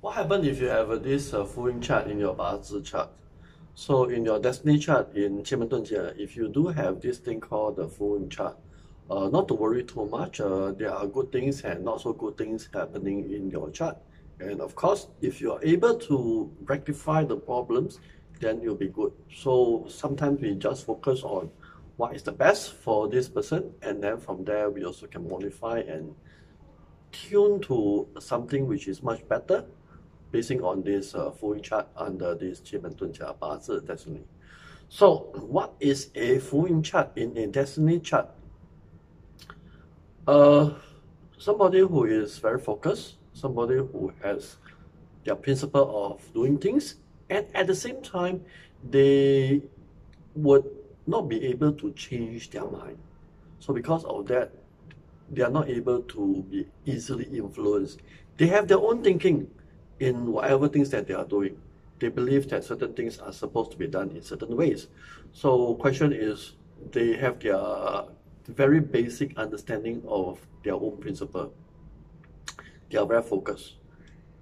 What happens if you have this Fuyin chart in your Bazi chart? So in your destiny chart in Qi Men Dun Jia, if you do have this thing called the Fuyin chart, not to worry too much. There are good things and not so good things happening in your chart. And of course, if you are able to rectify the problems, then you'll be good. So sometimes we just focus on what is the best for this person, and then from there we also can modify and tune to something which is much better, basing on this Fuyin chart under this Qi Men Dun Jia Bazi destiny. So what is a Fuyin chart in a destiny chart? Somebody who is very focused, somebody who has their principle of doing things, and at the same time, they would not be able to change their mind. So because of that, they are not able to be easily influenced. They have their own thinking in whatever things that they are doing. They believe that certain things are supposed to be done in certain ways. So question is, they have their very basic understanding of their own principle. They are very focused.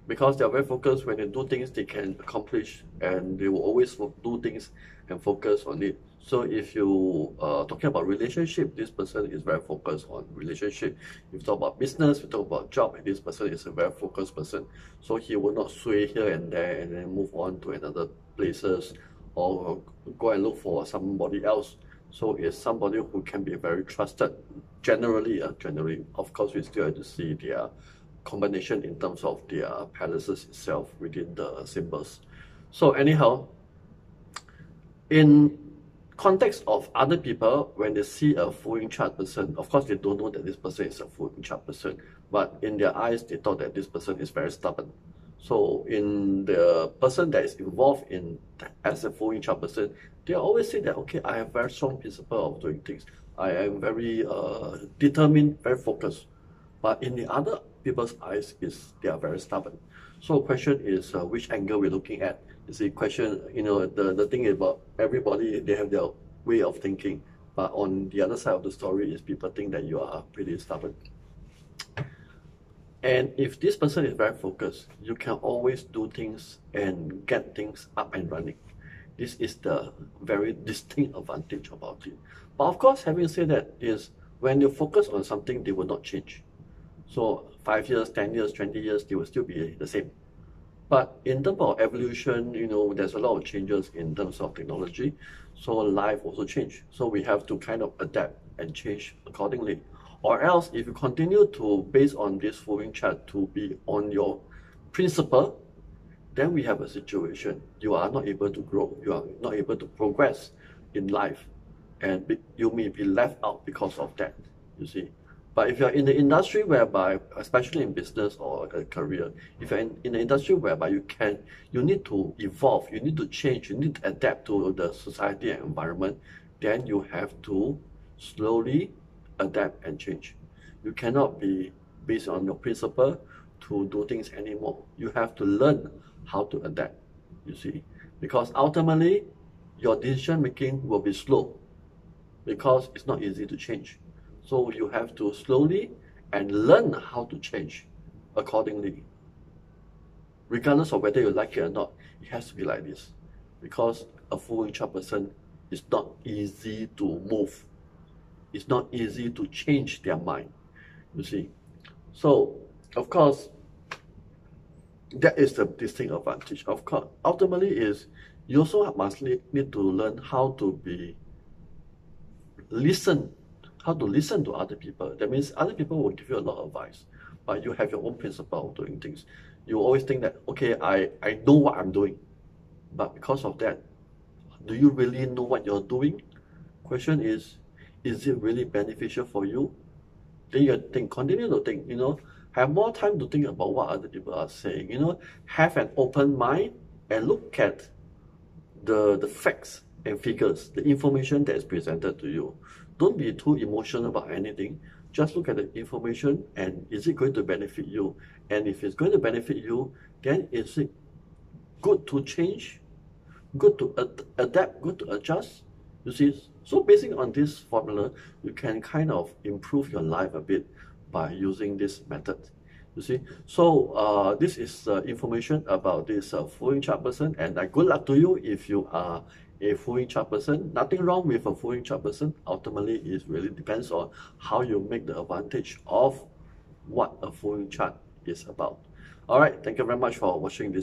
Because they are very focused, when they do things, they can accomplish, and they will always do things and focus on it. So if you are talking about relationship, this person is very focused on relationship. If you talk about business, if you talk about job, this person is a very focused person. So he will not sway here and there and then move on to another places or go and look for somebody else. So it's somebody who can be very trusted. Generally, of course, we still have to see their combination in terms of their palaces itself within the symbols. So anyhow, in context of other people, when they see a Fuyin chart person, of course they don't know that this person is a Fuyin chart person, but in their eyes they thought that this person is very stubborn. So in the person that is involved in as a Fuyin chart person, they always say that, okay, I have very strong principle of doing things. I am very determined, very focused. But in the other people's eyes, they are very stubborn. So question is, which angle we're looking at? Is the question, the thing about everybody, they have their way of thinking. But on the other side of the story is people think that you are pretty stubborn. And if this person is very focused, you can always do things and get things up and running. This is the very distinct advantage about it. But of course, having said that, is when you focus on something, they will not change. So 5 years, 10 years, 20 years, they will still be the same. But in terms of evolution, there's a lot of changes in terms of technology. So life also change. So we have to kind of adapt and change accordingly. Or else, if you continue to base on this Fuyin chart to be on your principle, then we have a situation. You are not able to grow. You are not able to progress in life. And you may be left out because of that, you see. But if you're in the industry whereby, especially in business or a career, if you're in the industry whereby you need to evolve, you need to change, you need to adapt to the society and environment, then you have to slowly adapt and change. You cannot be based on your principle to do things anymore. You have to learn how to adapt, you see. Because ultimately, your decision making will be slow because it's not easy to change. So you have to slowly and learn how to change accordingly. Regardless of whether you like it or not, it has to be like this. Because a Fuyin chart person is not easy to move. It's not easy to change their mind, you see. So, of course, that is the distinct advantage. Of course, ultimately is you also must need to learn how to listen to other people. That means other people will give you a lot of advice, but you have your own principle of doing things. You always think that, okay, I know what I'm doing, but because of that, do you really know what you're doing? Question is it really beneficial for you? Then you continue to think, have more time to think about what other people are saying, have an open mind and look at the facts and figures, the information that is presented to you. Don't be too emotional about anything. Just look at the information and is it going to benefit you? And if it's going to benefit you, then is it good to change, good to adapt, good to adjust? You see, so basing on this formula, you can kind of improve your life a bit by using this method. You see, so this is information about this Fuyin Chart person, and good luck to you if you are a Fuyin Chart person. Nothing wrong with a Fuyin Chart person. Ultimately, it really depends on how you make the advantage of what a Fuyin Chart is about. All right, thank you very much for watching this.